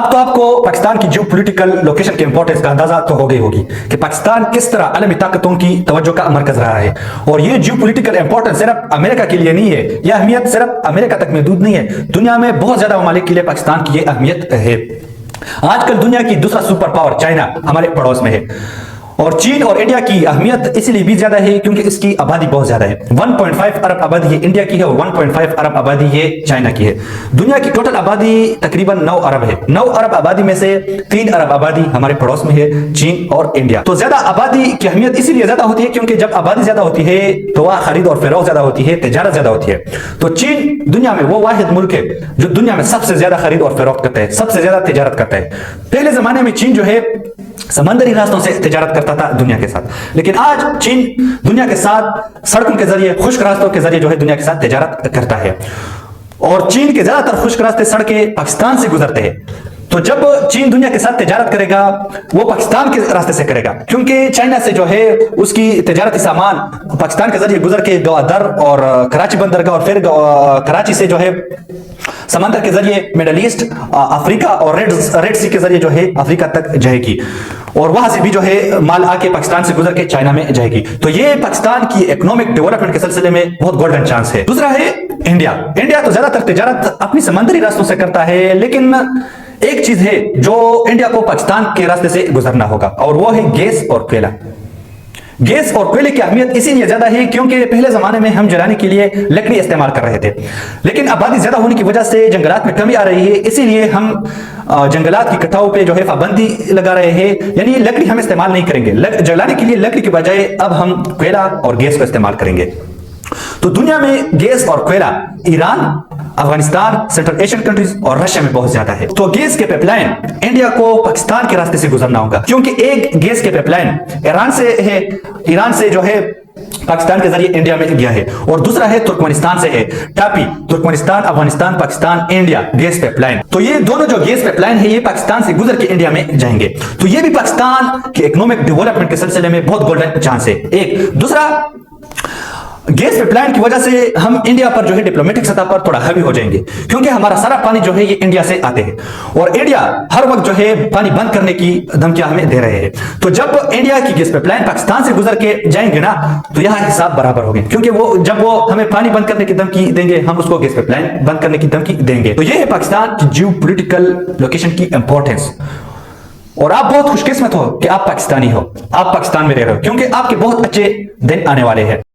اب تو آپ کو پاکستان کی جو پولیٹیکل لوکیشن کے امپورٹنس کا اندازہ تو ہو گئی ہوگی کہ پاکستان کس طرح عالمی طاقتوں کی توجہ کا مرکز رہا ہے، اور یہ جو پولیٹیکل امپورٹنس صرف امریکہ کے لیے نہیں ہے، یہ اہمیت صرف امریکہ تک محدود نہیں ہے، دنیا میں بہت زیادہ ممالک کے لیے پاکستان کی یہ اہمیت ہے۔ آج کل دنیا کی دوسرا سپر پاور چائنا ہمارے پڑوس میں ہے، اور چین اور انڈیا کی اہمیت اس لیے بھی زیادہ ہے کیونکہ اس کی آبادی بہت زیادہ ہے۔ 1.5 ارب آبادی انڈیا کی ہے اور 1.5 ارب آبادی یہ چائنا کی ہے۔ دنیا کی ٹوٹل آبادی تقریباً 9 ارب ہے۔ 9 ارب آبادی میں سے 3 ارب آبادی ہمارے پڑوس میں ہے، چین اور انڈیا۔ تو زیادہ آبادی کی اہمیت اسی لیے زیادہ ہوتی ہے کیونکہ جب آبادی زیادہ ہوتی ہے تو وہاں خرید اور فروخت زیادہ ہوتی ہے، تجارت زیادہ ہوتی ہے۔ تو چین دنیا میں وہ واحد ملک ہے جو دنیا میں سب سے زیادہ خرید اور فروخت کرتا ہے، سب سے زیادہ تجارت کرتا ہے۔ پہلے زمانے میں چین جو ہے سمندری راستوں سے تجارت کرتا تھا دنیا کے ساتھ، لیکن آج چین دنیا کے ساتھ سڑکوں کے ذریعے، خشک راستوں کے ذریعے جو ہے دنیا کے ساتھ تجارت کرتا ہے، اور چین کے زیادہ تر خشک راستے سڑکیں پاکستان سے گزرتے ہیں۔ تو جب چین دنیا کے ساتھ تجارت کرے گا وہ پاکستان کے راستے سے کرے گا، کیونکہ چائنا سے جو ہے اس کی تجارتی سامان پاکستان کے ذریعے گزر کے گوادر اور کراچی بندرگاہ اور پھر کراچی سے جو ہے سمندر کے ذریعے مڈل ایسٹ، افریقہ اور ریڈ سی کے ذریعے جو ہے افریقہ تک جائے گی، اور وہاں سے بھی جو ہے مال آ کے پاکستان سے گزر کے چائنا میں جائے گی۔ تو یہ پاکستان کی اکنامک ڈیولپمنٹ کے سلسلے میں بہت گولڈن چانس ہے۔ دوسرا ہے انڈیا۔ انڈیا تو زیادہ تر تجارت اپنی سمندری راستوں سے کرتا ہے، لیکن ایک چیز ہے جو انڈیا کو پاکستان کے راستے سے گزرنا ہوگا، اور وہ ہے گیس اور کوئلہ۔ گیس اور کوئلے کی اہمیت اسی لیے زیادہ ہے کیونکہ پہلے زمانے میں ہم جلانے کے لیے لکڑی استعمال کر رہے تھے، لیکن آبادی زیادہ ہونے کی وجہ سے جنگلات میں کمی آ رہی ہے، اسی لیے ہم جنگلات کی کٹاؤ پہ جو ہے پابندی لگا رہے ہیں، یعنی لکڑی ہم استعمال نہیں کریں گے۔ جلانے کے لیے لکڑی کے بجائے اب ہم کوئلہ اور گیس کو استعمال کریں گے۔ تو دنیا میں گیس اور کوئلہ Iran, Afghanistan, central Asian countries اور رشیا میں بہت زیادہ ہے۔ تو گیس کے پائپ لائن انڈیا کو پاکستان کے راستے سے گزرنا ہوگا، کیونکہ ایک گیس کے پائپ لائن ایران سے جو ہے پاکستان کے ذریعے انڈیا میں گیا ہے، اور دوسرا ہے ترکمانستان سے ہے، TAPI, Turkmenistan, Afghanistan, Pakistan, India gas پائپ لائن۔ تو یہ دونوں جو گیس پائپ لائن ہے یہ پاکستان سے گزر کے انڈیا میں جائیں گے، تو یہ بھی پاکستان کے اکنامک ڈیولپمنٹ کے سلسلے میں بہت گولڈن چانس ہے۔ ایک دوسرا، گیس پائپ لائن کی وجہ سے ہم انڈیا پر جو ہے ڈپلومیٹک سطح پر تھوڑا ہیوی ہو جائیں گے، کیونکہ ہمارا سارا پانی جو ہے یہ انڈیا سے آتے ہیں، اور انڈیا ہر وقت جو ہے پانی بند کرنے کی دھمکیاں ہمیں دے رہے ہیں۔ تو جب انڈیا کی گیس پائپ لائن پاکستان سے گزر کے جائیں گے نا تو یہاں حساب برابر ہوگے، کیونکہ جب وہ ہمیں پانی بند کرنے کی دھمکی دیں گے ہم اس کو گیس پائپ لائن بند کرنے کی دھمکی دیں گے۔ تو یہ ہے پاکستان کی جیو پولیٹیکل لوکیشن کی امپورٹنس، اور آپ بہت خوش قسمت ہو کہ آپ پاکستانی ہو، آپ پاکستان میں رہ رہے ہو، کیونکہ آپ کے بہت اچھے دن آنے والے ہیں۔